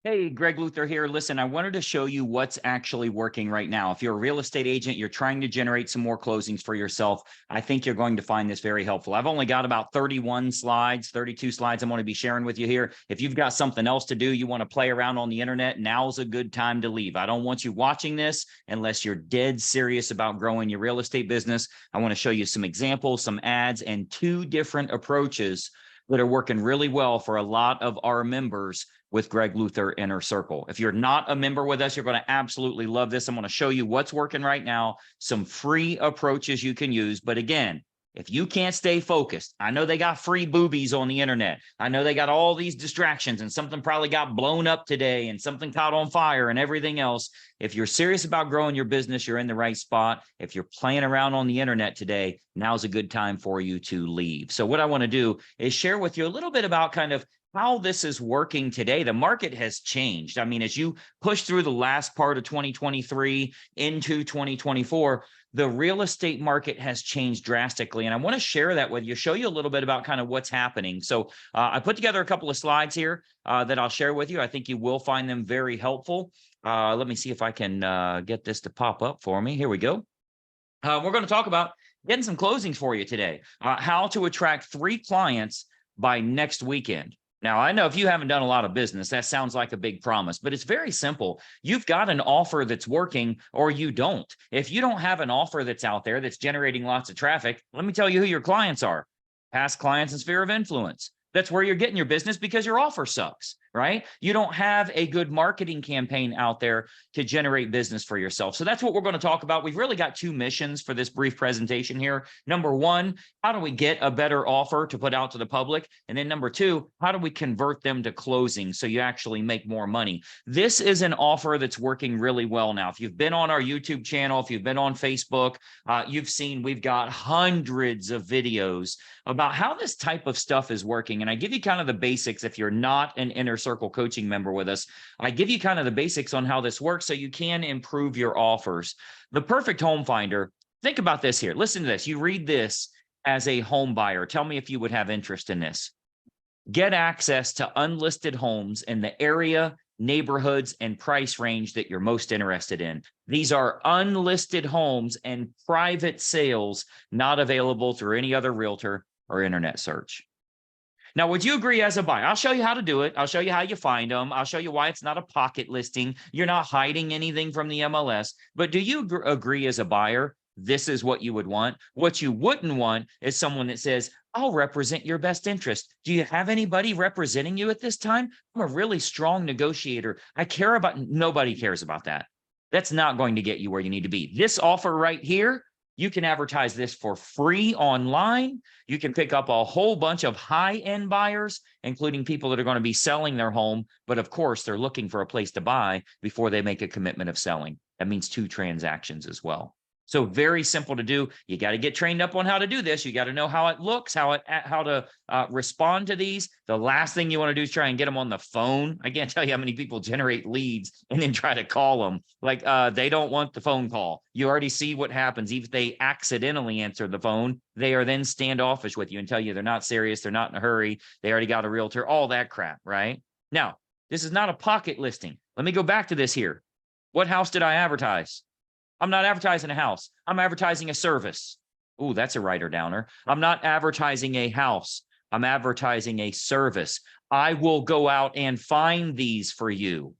Hey, Greg Luther here. Listen, I wanted to show you what's actually working right now. If you're a real estate agent, you're trying to generate some more closings for yourself, I think you're going to find this very helpful. I've only got about 31 slides, 32 slides I'm going to be sharing with you here. If you've got something else to do, you want to play around on the internet, now's a good time to leave. I don't want you watching this unless you're dead serious about growing your real estate business. I want to show you some examples, some ads, and two different approaches that are working really well for a lot of our members with Greg Luther Inner Circle. If you're not a member with us, you're going to absolutely love this. I'm going to show you what's working right now, some free approaches you can use. But again, if you can't stay focused, I know they got free boobies on the internet. I know they got all these distractions and something probably got blown up today and something caught on fire and everything else. If you're serious about growing your business, you're in the right spot. If you're playing around on the internet today, now's a good time for you to leave. So what I want to do is share with you a little bit about kind of how this is working today. The market has changed. I mean, as you push through the last part of 2023 into 2024, the real estate market has changed drastically. And I want to share that with you, show you a little bit about kind of what's happening. So I put together a couple of slides here that I'll share with you. I think you will find them very helpful. Let me see if I can get this to pop up for me. Here we go. We're going to talk about getting some closings for you today. How to attract 3 clients by next weekend. Now, I know if you haven't done a lot of business, that sounds like a big promise, but it's very simple. You've got an offer that's working or you don't. If you don't have an offer that's out there that's generating lots of traffic, let me tell you who your clients are. Past clients and sphere of influence. That's where you're getting your business because your offer sucks, right? You don't have a good marketing campaign out there to generate business for yourself. So that's what we're going to talk about. We've really got 2 missions for this brief presentation here. Number 1, how do we get a better offer to put out to the public? And then number 2, how do we convert them to closing so you actually make more money? This is an offer that's working really well now. If you've been on our YouTube channel, if you've been on Facebook, you've seen we've got hundreds of videos about how this type of stuff is working. And I give you kind of the basics. If you're not an Inner Circle coaching member with us, I give you kind of the basics on how this works so you can improve your offers. The perfect home finder, think about this here. Listen to this. You read this as a home buyer. Tell me if you would have interest in this. Get access to unlisted homes in the area, neighborhoods, and price range that you're most interested in. These are unlisted homes and private sales not available through any other realtor or internet search. Now, would you agree as a buyer? I'll show you how to do it. I'll show you how you find them. I'll show you why it's not a pocket listing. You're not hiding anything from the MLS. But do you agree as a buyer, this is what you would want? What you wouldn't want is someone that says, I'll represent your best interest. Do you have anybody representing you at this time? I'm a really strong negotiator. I care about, nobody cares about that. That's not going to get you where you need to be. This offer right here, you can advertise this for free online. You can pick up a whole bunch of high-end buyers, including people that are going to be selling their home. But of course, they're looking for a place to buy before they make a commitment of selling. That means 2 transactions as well. So very simple to do. You got to get trained up on how to do this. You got to know how it looks, how to respond to these. The last thing you want to do is try and get them on the phone. I can't tell you how many people generate leads and then try to call them. Like they don't want the phone call. You already see what happens. Even if they accidentally answer the phone, they are then standoffish with you and tell you they're not serious. They're not in a hurry. They already got a realtor, all that crap, right? Now, this is not a pocket listing. Let me go back to this here. What house did I advertise? I'm not advertising a house. I'm advertising a service. Ooh, that's a writer downer. I'm not advertising a house. I'm advertising a service. I will go out and find these for you.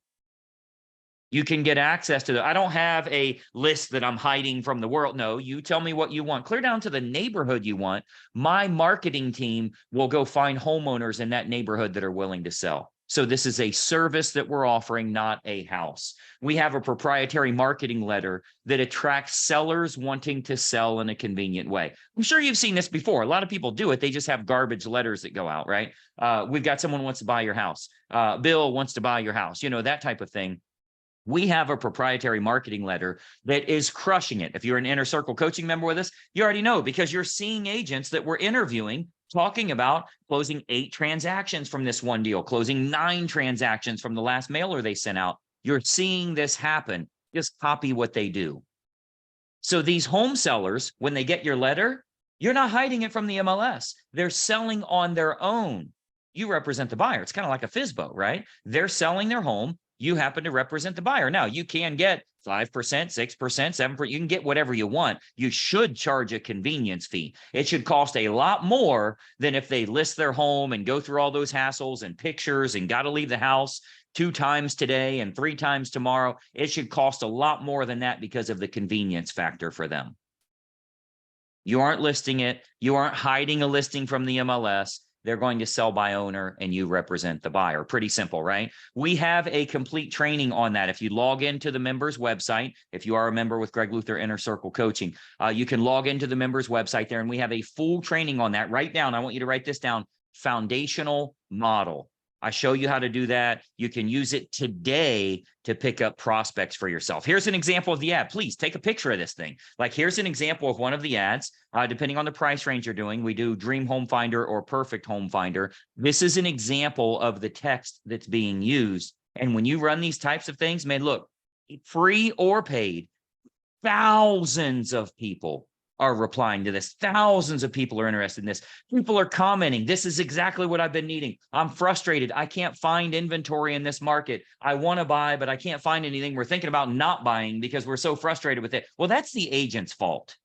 You can get access to them. I don't have a list that I'm hiding from the world. No, you tell me what you want. Clear down to the neighborhood you want. My marketing team will go find homeowners in that neighborhood that are willing to sell. So this is a service that we're offering, not a house. We have a proprietary marketing letter that attracts sellers wanting to sell in a convenient way. I'm sure you've seen this before. A lot of people do it. They just have garbage letters that go out, right? We've got someone who wants to buy your house. Bill wants to buy your house, you know, that type of thing. We have a proprietary marketing letter that is crushing it. If you're an Inner Circle coaching member with us, you already know because you're seeing agents that we're interviewing talking about closing 8 transactions from this one deal, closing 9 transactions from the last mailer they sent out. You're seeing this happen. Just copy what they do. So these home sellers, when they get your letter, you're not hiding it from the MLS. They're selling on their own. You represent the buyer. It's kind of like a FSBO, right? They're selling their home. You happen to represent the buyer. Now, you can get 5%, 6%, 7%. You can get whatever you want. You should charge a convenience fee. It should cost a lot more than if they list their home and go through all those hassles and pictures and got to leave the house 2 times today and 3 times tomorrow. It should cost a lot more than that because of the convenience factor for them. You aren't listing it. You aren't hiding a listing from the MLS. They're going to sell by owner and you represent the buyer. Pretty simple, right? We have a complete training on that. If you log into the members website, if you are a member with Greg Luther Inner Circle Coaching, you can log into the members website there and we have a full training on that. Write down, I want you to write this down, foundational model. I show you how to do that. You can use it today to pick up prospects for yourself. Here's an example of the ad. Please take a picture of this thing. Like here's an example of one of the ads. Depending on the price range you're doing, we do Dream Home Finder or Perfect Home Finder. This is an example of the text that's being used. And when you run these types of things, man, look, free or paid, thousands of people are replying to this. Thousands of people are interested in this. People are commenting. This is exactly what I've been needing. I'm frustrated. I can't find inventory in this market. I want to buy, but I can't find anything. We're thinking about not buying because we're so frustrated with it. Well, that's the agent's fault.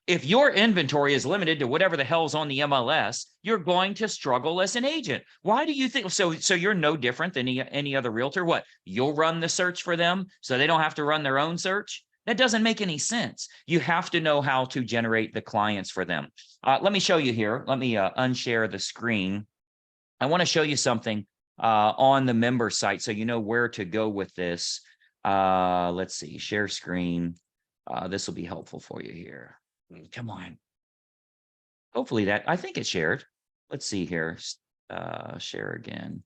If your inventory is limited to whatever the hell's on the MLS, you're going to struggle as an agent. Why do you think so? So you're no different than any other realtor. What? You'll run the search for them so they don't have to run their own search? That doesn't make any sense. You have to know how to generate the clients for them. Let me show you here. Let me unshare the screen. I want to show you something on the member site so you know where to go with this. Let's see, share screen. This will be helpful for you here. Come on. Hopefully I think it's shared. Let's see here. Share again.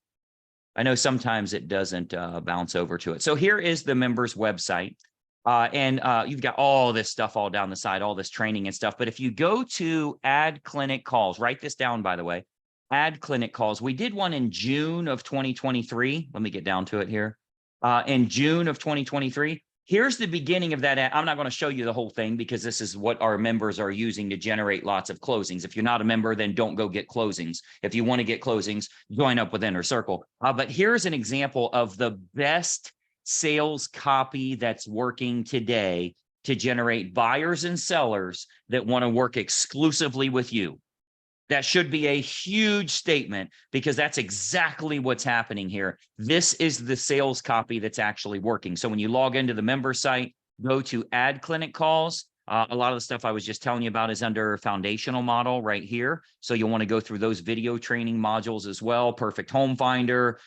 I know sometimes it doesn't bounce over to it. So here is the members website. You've got all this stuff all down the side, all this training and stuff. But if you go to add clinic calls, write this down, by the way, add clinic calls. We did one in June of 2023. Let me get down to it here. In June of 2023, here's the beginning of that ad. I'm not going to show you the whole thing because this is what our members are using to generate lots of closings. If you're not a member, then don't go get closings. If you want to get closings, join up with Inner Circle. But here's an example of the best sales copy that's working today to generate buyers and sellers that want to work exclusively with you. That should be a huge statement because that's exactly what's happening here. This is the sales copy that's actually working. So when you log into the member site, go to add clinic calls. A lot of the stuff I was just telling you about is under foundational model right here. So you'll want to go through those video training modules as well. Perfect Home Finder,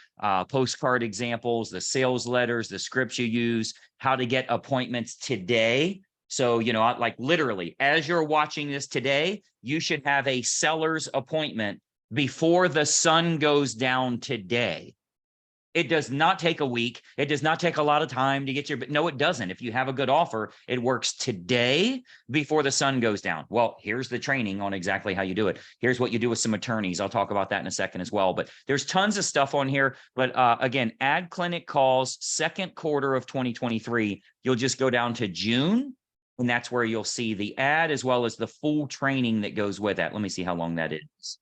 postcard examples, the sales letters, the scripts you use, how to get appointments today. So, you know, like literally as you're watching this today, you should have a seller's appointment before the sun goes down today. It does not take a week. It does not take a lot of time to get your, but no, it doesn't. If you have a good offer, it works today before the sun goes down. Well, here's the training on exactly how you do it. Here's what you do with some attorneys. I'll talk about that in a second as well, but there's tons of stuff on here. But again, add clinic calls, second quarter of 2023, you'll just go down to June. And that's where you'll see the ad as well as the full training that goes with that. Let me see how long that is.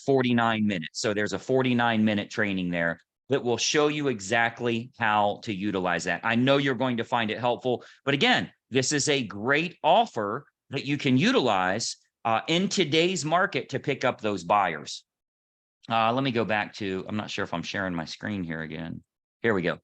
49 minutes. So there's a 49-minute training there that will show you exactly how to utilize that. I know you're going to find it helpful, but again, this is a great offer that you can utilize in today's market to pick up those buyers. Let me go back to, I'm not sure if I'm sharing my screen here again. Here we go.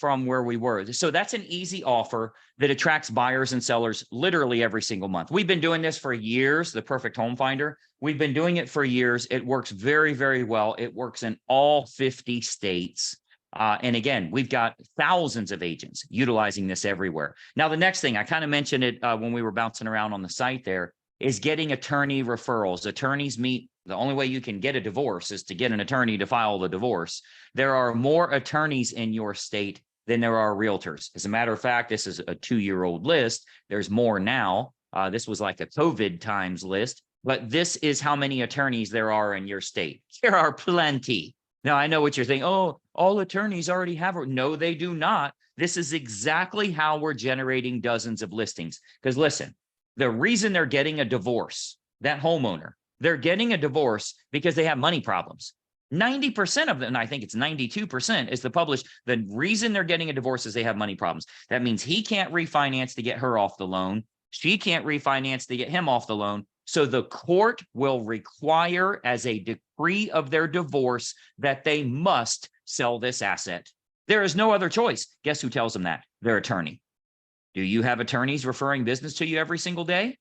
From where we were. So that's an easy offer that attracts buyers and sellers literally every single month. We've been doing this for years, the Perfect Home Finder. We've been doing it for years. It works very, very well. It works in all 50 states. And again, we've got thousands of agents utilizing this everywhere. Now, the next thing, I kind of mentioned it when we were bouncing around on the site there, is getting attorney referrals. Attorneys meet. The only way you can get a divorce is to get an attorney to file the divorce. There are more attorneys in your state than there are realtors. As a matter of fact, this is a 2-year-old list. There's more now. This was like a COVID times list, but this is how many attorneys there are in your state. There are plenty. Now, I know what you're thinking. Oh, all attorneys already have. No, they do not. This is exactly how we're generating dozens of listings. Because listen, the reason they're getting a divorce, that homeowner, They're getting a divorce because they have money problems. 90% of them, and I think it's 92%, is the reason they're getting a divorce is they have money problems. That means he can't refinance to get her off the loan. She can't refinance to get him off the loan. So the court will require as a decree of their divorce that they must sell this asset. There is no other choice. Guess who tells them that? Their attorney. Do you have attorneys referring business to you every single day?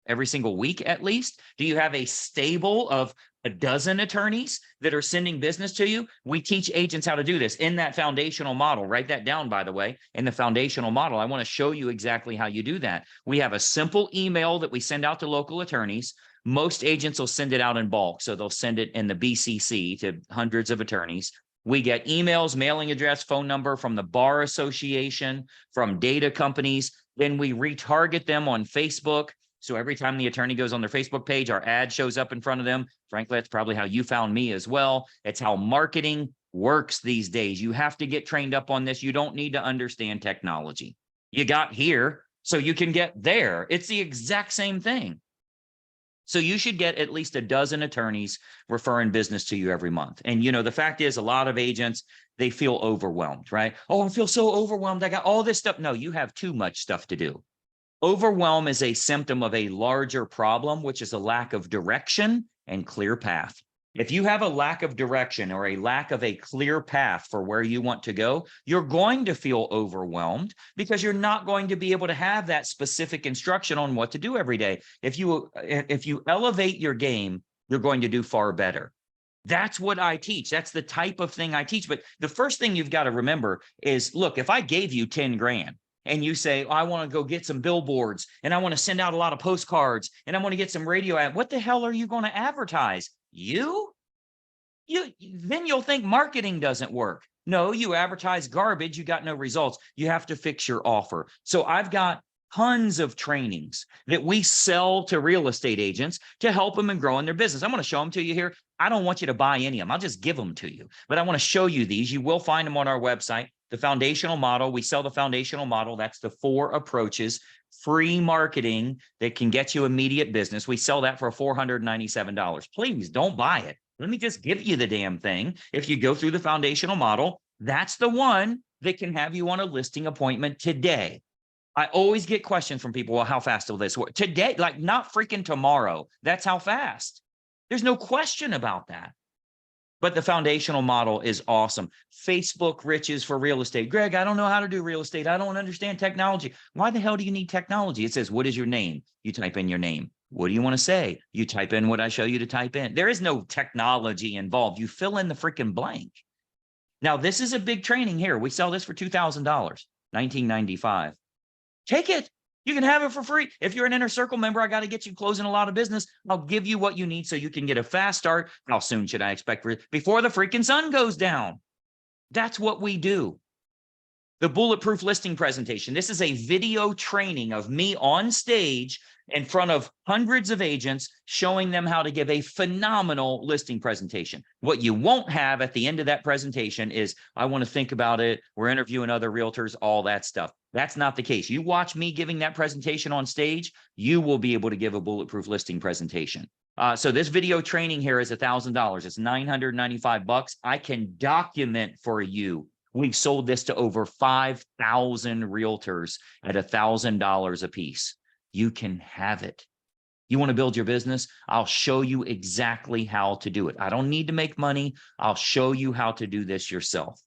Every single week, at least? Do you have a stable of a dozen attorneys that are sending business to you? We teach agents how to do this in that foundational model. Write that down, by the way. In the foundational model, I want to show you exactly how you do that. We have a simple email that we send out to local attorneys. Most agents will send it out in bulk. So they'll send it in the BCC to hundreds of attorneys. We get emails, mailing address, phone number from the Bar Association, from data companies. Then we retarget them on Facebook. So every time the attorney goes on their Facebook page, our ad shows up in front of them. Frankly, that's probably how you found me as well. It's how marketing works these days. You have to get trained up on this. You don't need to understand technology. You got here, so you can get there. It's the exact same thing. So you should get at least a dozen attorneys referring business to you every month. And, the fact is, a lot of agents, they feel overwhelmed, right? Oh, I feel so overwhelmed. I got all this stuff. No, you have too much stuff to do. Overwhelm is a symptom of a larger problem, which is a lack of direction and clear path. If you have a lack of direction or a lack of a clear path for where you want to go, you're going to feel overwhelmed because you're not going to be able to have that specific instruction on what to do every day. If you elevate your game, you're going to do far better. That's what I teach. That's the type of thing I teach. But the first thing you've got to remember is, look, if I gave you 10 grand, and you say, oh, I want to go get some billboards and I want to send out a lot of postcards and I want to get some radio ad. What the hell are you going to advertise? Then you'll think marketing doesn't work. No, you advertise garbage. You got no results. You have to fix your offer. So I've got tons of trainings that we sell to real estate agents to help them and grow in their business. I'm going to show them to you here. I don't want you to buy any of them. I'll just give them to you. But I want to show you these. You will find them on our website. The foundational model, we sell the foundational model. That's the 4 approaches, free marketing that can get you immediate business. We sell that for $497. Please don't buy it. Let me just give you the damn thing. If you go through the foundational model, that's the one that can have you on a listing appointment today. I always get questions from people, well, how fast will this work? Today, like not freaking tomorrow. That's how fast. There's no question about that. But the foundational model is awesome. Facebook riches for real estate. Greg, I don't know how to do real estate. I don't understand technology. Why the hell do you need technology? It says, what is your name? You type in your name. What do you want to say? You type in what I show you to type in. There is no technology involved. You fill in the freaking blank. Now, this is a big training here. We sell this for $2,000, $19.95. Take it. You can have it for free. If you're an Inner Circle member, I got to get you closing a lot of business. I'll give you what you need so you can get a fast start. How soon should I expect? Before the freaking sun goes down. That's what we do. The bulletproof listing presentation. This is a video training of me on stage in front of hundreds of agents showing them how to give a phenomenal listing presentation. What you won't have at the end of that presentation is, I want to think about it. We're interviewing other realtors, all that stuff. That's not the case. You watch me giving that presentation on stage, you will be able to give a bulletproof listing presentation. So this video training here is $1,000. It's $995. I can document for you. We've sold this to over 5,000 realtors at $1,000 a piece. You can have it. You want to build your business? I'll show you exactly how to do it. I don't need to make money. I'll show you how to do this yourself.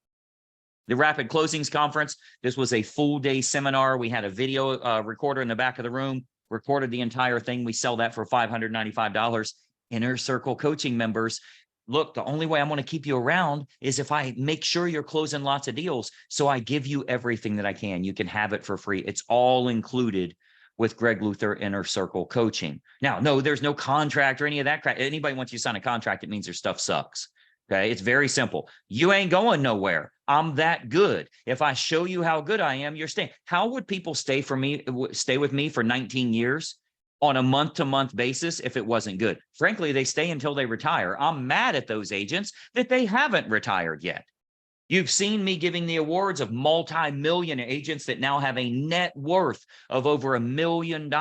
The Rapid Closings Conference, this was a full day seminar. We had a video recorder in the back of the room, recorded the entire thing. We sell that for $595. Inner Circle coaching members. Look, the only way I'm going to keep you around is if I make sure you're closing lots of deals. So I give you everything that I can. You can have it for free. It's all included with Greg Luther Inner Circle coaching. Now, no, there's no contract or any of that crap. Anybody wants you to sign a contract, it means their stuff sucks. Okay, it's very simple. You ain't going nowhere. I'm that good. If I show you how good I am, you're staying. How would people stay with me for 19 years on a month-to-month basis if it wasn't good? Frankly, they stay until they retire. I'm mad at those agents that they haven't retired yet. You've seen me giving the awards of multi-millionaire agents that now have a net worth of over $1 million.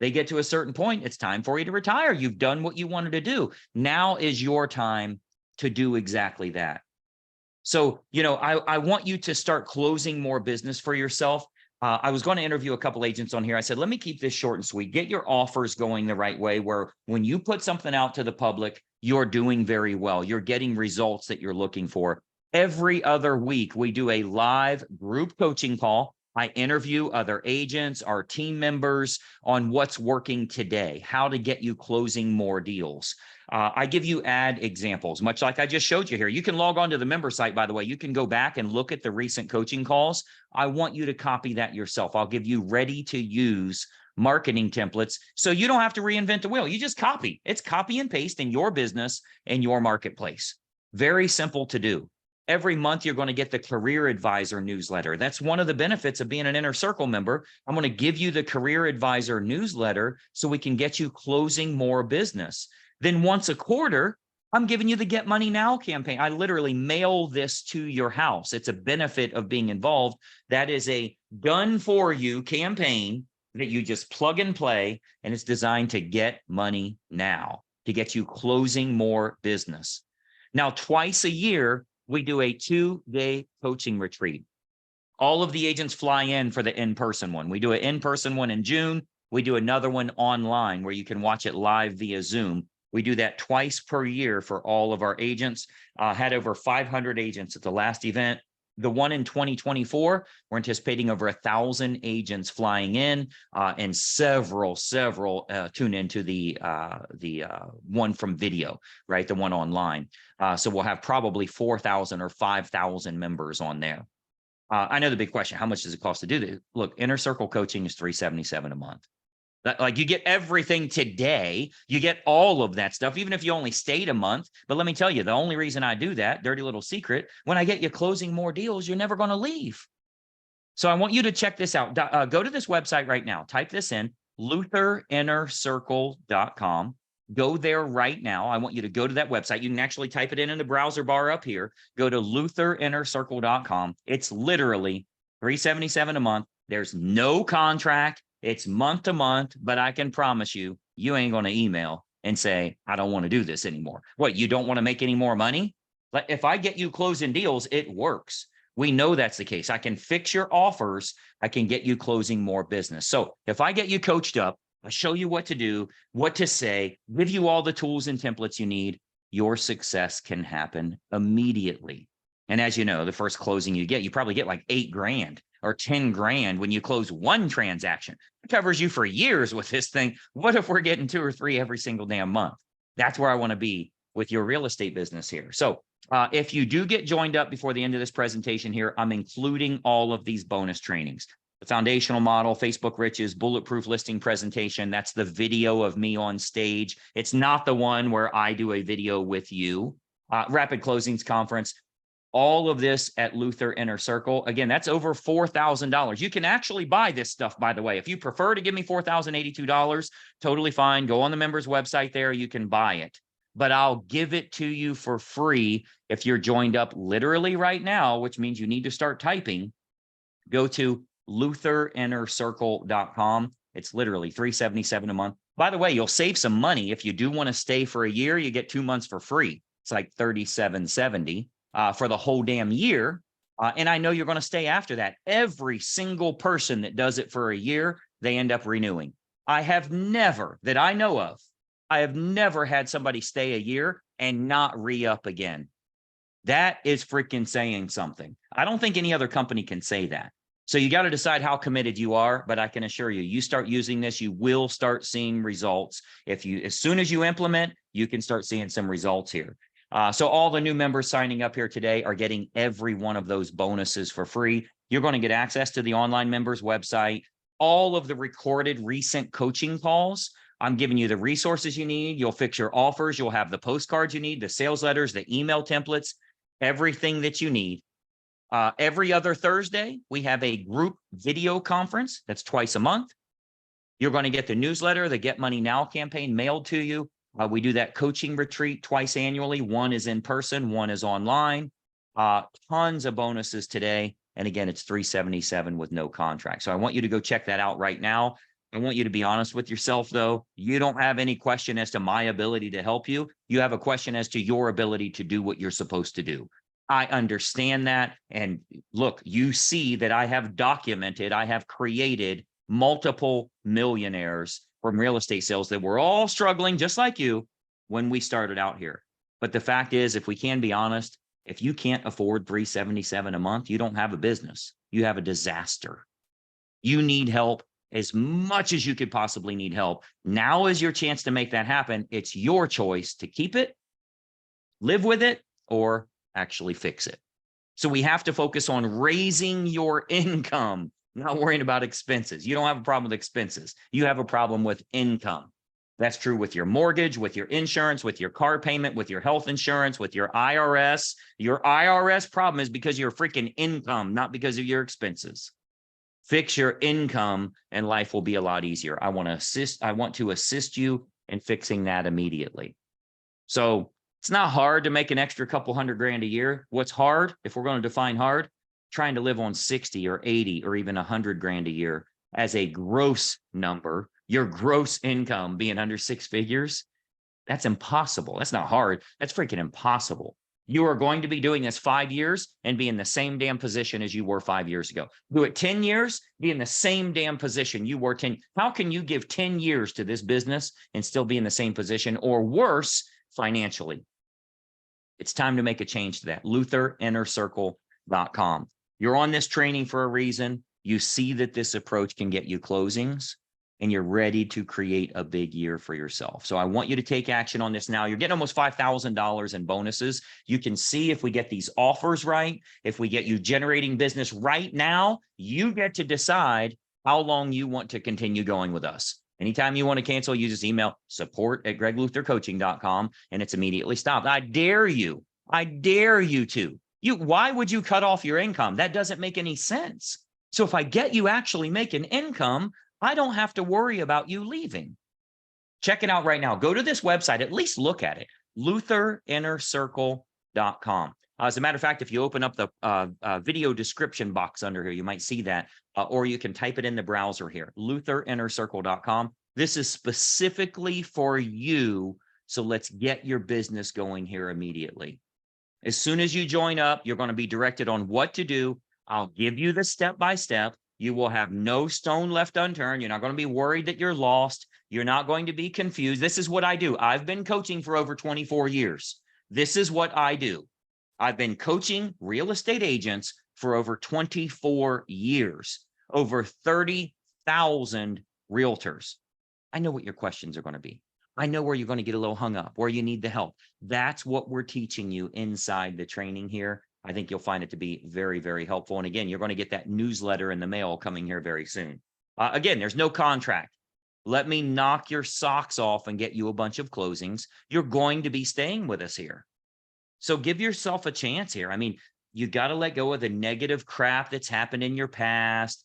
They get to a certain point, it's time for you to retire. You've done what you wanted to do. Now is your time to do exactly that. So, I want you to start closing more business for yourself. I was going to interview a couple agents on here. I said, let me keep this short and sweet. Get your offers going the right way, where when you put something out to the public, you're doing very well. You're getting results that you're looking for. Every other week, we do a live group coaching call. I interview other agents, our team members on what's working today, how to get you closing more deals. I give you ad examples, much like I just showed you here. You can log on to the member site, by the way. You can go back and look at the recent coaching calls. I want you to copy that yourself. I'll give you ready to use marketing templates so you don't have to reinvent the wheel. You just copy. It's copy and paste in your business and your marketplace. Very simple to do. Every month, you're going to get the Career Advisor newsletter. That's one of the benefits of being an Inner Circle member. I'm going to give you the Career Advisor newsletter so we can get you closing more business. Then once a quarter, I'm giving you the Get Money Now campaign. I literally mail this to your house. It's a benefit of being involved. That is a done for you campaign that you just plug and play, and it's designed to get money now, to get you closing more business. Now, twice a year, we do a 2-day coaching retreat. All of the agents fly in for the in-person one. We do an in-person one in June. We do another one online where you can watch it live via Zoom. We do that twice per year for all of our agents. Had over 500 agents at the last event. The one in 2024, we're anticipating over 1,000 agents flying in, and several tune into the one from video, right? The one online. So we'll have probably 4,000 or 5,000 members on there. I know the big question: how much does it cost to do this? Look, Inner Circle coaching is $377 a month. Like, you get everything today. You get all of that stuff, even if you only stayed a month. But let me tell you, the only reason I do that, dirty little secret, when I get you closing more deals, you're never going to leave. So I want you to check this out. Go to this website right now. Type this in, lutherinnercircle.com. Go there right now. I want you to go to that website. You can actually type it in the browser bar up here. Go to lutherinnercircle.com. It's literally $377 a month. There's no contract. It's month to month, but I can promise you, you ain't going to email and say, I don't want to do this anymore. What, you don't want to make any more money? Like, if I get you closing deals, it works. We know that's the case. I can fix your offers. I can get you closing more business. So if I get you coached up, I show you what to do, what to say, give you all the tools and templates you need, your success can happen immediately. And as you know, the first closing you probably get like $8,000 or 10 grand when you close one transaction. It covers you for years with this thing. What if we're getting 2 or 3 every single damn month? That's where I want to be with your real estate business here. So if you do get joined up before the end of this presentation here, I'm including all of these bonus trainings. The foundational model, Facebook Riches, bulletproof listing presentation. That's the video of me on stage. It's not the one where I do a video with you. Rapid Closings Conference. All of this at Luther Inner Circle. Again, that's over $4,000. You can actually buy this stuff, by the way. If you prefer to give me $4,082, totally fine. Go on the members website there. You can buy it. But I'll give it to you for free if you're joined up literally right now, which means you need to start typing. Go to lutherinnercircle.com. It's literally $377 a month. By the way, you'll save some money. If you do want to stay for a year, you get 2 months for free. It's like $37.70. For the whole damn year. And I know you're going to stay after that. Every single person that does it for a year, they end up renewing. I have never, that I know of, I have never had somebody stay a year and not re-up again. That is freaking saying something. I don't think any other company can say that. So you got to decide how committed you are, but I can assure you, you start using this, you will start seeing results. As soon as you implement, you can start seeing some results here. So all the new members signing up here today are getting every one of those bonuses for free. You're going to get access to the online members website, all of the recorded recent coaching calls. I'm giving you the resources you need. You'll fix your offers. You'll have the postcards you need, the sales letters, the email templates, everything that you need. Every other Thursday, we have a group video conference. That's twice a month. You're going to get the newsletter, the Get Money Now campaign mailed to you. We do that coaching retreat twice annually. One is in person, one is online. Tons of bonuses today. And again, it's $377 with no contract. So I want you to go check that out right now. I want you to be honest with yourself, though. You don't have any question as to my ability to help you. You have a question as to your ability to do what you're supposed to do. I understand that. And look, you see that I have documented, I have created multiple millionaires from real estate sales that were all struggling just like you when we started out here. But the fact is, if we can be honest, if you can't afford $377 a month, you don't have a business. You have a disaster. You need help as much as you could possibly need help. Now is your chance to make that happen. It's your choice to keep it, live with it, or actually fix it. So we have to focus on raising your income, not worrying about expenses. You don't have a problem with expenses. You have a problem with income. That's true with your mortgage, with your insurance, with your car payment, with your health insurance, with your IRS. Your IRS problem is because of your freaking income, not because of your expenses. Fix your income and life will be a lot easier. I want to assist you in fixing that immediately. So it's not hard to make an extra couple $100,000 a year. What's hard, if we're going to define hard, trying to live on 60 or 80 or even $100,000 a year as a gross number, your gross income being under six figures, that's impossible. That's not hard. That's freaking impossible. You are going to be doing this 5 years and be in the same damn position as you were 5 years ago. Do it 10 years, be in the same damn position you were 10. How can you give 10 years to this business and still be in the same position or worse financially? It's time to make a change to that. lutherinnercircle.com. You're on this training for a reason. You see that this approach can get you closings, and you're ready to create a big year for yourself. So I want you to take action on this now. You're getting almost $5,000 in bonuses. You can see if we get these offers right, if we get you generating business right now, you get to decide how long you want to continue going with us. Anytime you want to cancel, you just email support@gregluthercoaching.com and it's immediately stopped. I dare you to. Why would you cut off your income? That doesn't make any sense. So if I get you actually making income, I don't have to worry about you leaving. Check it out right now. Go to this website, at least look at it, lutherinnercircle.com. As a matter of fact, if you open up the video description box under here, you might see that, or you can type it in the browser here, lutherinnercircle.com. This is specifically for you, so let's get your business going here immediately. As soon as you join up, you're going to be directed on what to do. I'll give you the step-by-step. You will have no stone left unturned. You're not going to be worried that you're lost. You're not going to be confused. This is what I do. I've been coaching for over 24 years. This is what I do. I've been coaching real estate agents for over 24 years, over 30,000 realtors. I know what your questions are going to be. I know where you're going to get a little hung up, where you need the help. That's what we're teaching you inside the training here. I think you'll find it to be very, very helpful. And again, you're going to get that newsletter in the mail coming here very soon. Again, there's no contract. Let me knock your socks off and get you a bunch of closings. You're going to be staying with us here. So give yourself a chance here. I mean, you got to let go of the negative crap that's happened in your past.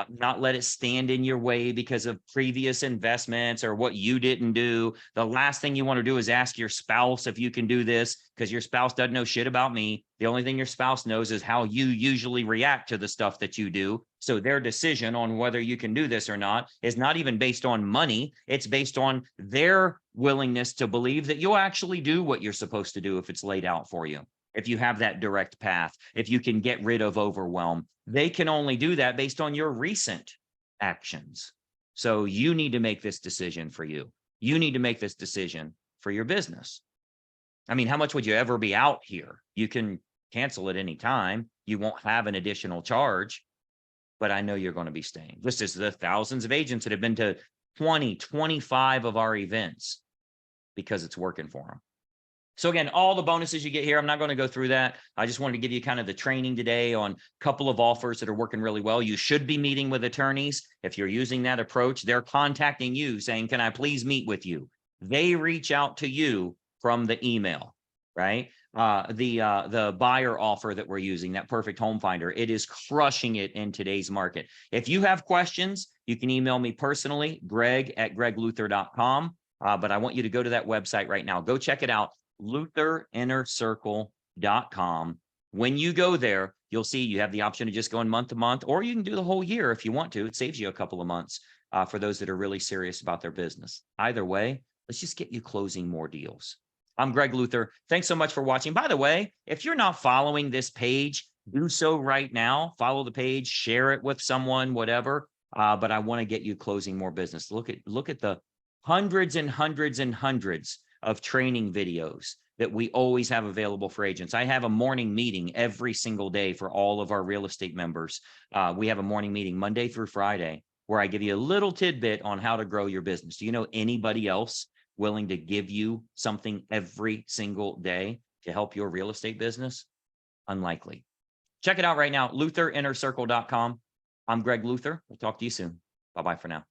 Not let it stand in your way because of previous investments or what you didn't do. The last thing you want to do is ask your spouse if you can do this, because your spouse doesn't know shit about me. The only thing your spouse knows is how you usually react to the stuff that you do. So their decision on whether you can do this or not is not even based on money. It's based on their willingness to believe that you'll actually do what you're supposed to do if it's laid out for you. If you have that direct path, if you can get rid of overwhelm, they can only do that based on your recent actions. So you need to make this decision for you. You need to make this decision for your business. I mean, how much would you ever be out here? You can cancel at any time. You won't have an additional charge, but I know you're going to be staying. This is the thousands of agents that have been to 20, 25 of our events because it's working for them. So again, all the bonuses you get here, I'm not going to go through that. I just wanted to give you kind of the training today on a couple of offers that are working really well. You should be meeting with attorneys. If you're using that approach, they're contacting you saying, can I please meet with you? They reach out to you from the email, right? The buyer offer that we're using, that Perfect Home Finder, it is crushing it in today's market. If you have questions, you can email me personally, greg@gregluther.com. But I want you to go to that website right now. Go check it out. lutherinnercircle.com. When you go there, you'll see you have the option of just going month to month, or you can do the whole year if you want to. It saves you a couple of months. for those that are really serious about their business. Either way, let's just get you closing more deals. I'm Greg Luther. Thanks so much for watching. By the way, if you're not following this page, do so right now. Follow the page, share it with someone, whatever. But I want to get you closing more business. Look at the hundreds and hundreds and hundreds of training videos that we always have available for agents. I have a morning meeting every single day for all of our real estate members. We have a morning meeting Monday through Friday where I give you a little tidbit on how to grow your business. Do you know anybody else willing to give you something every single day to help your real estate business? Unlikely. Check it out right now, lutherinnercircle.com. I'm Greg Luther. We'll talk to you soon. Bye-bye for now.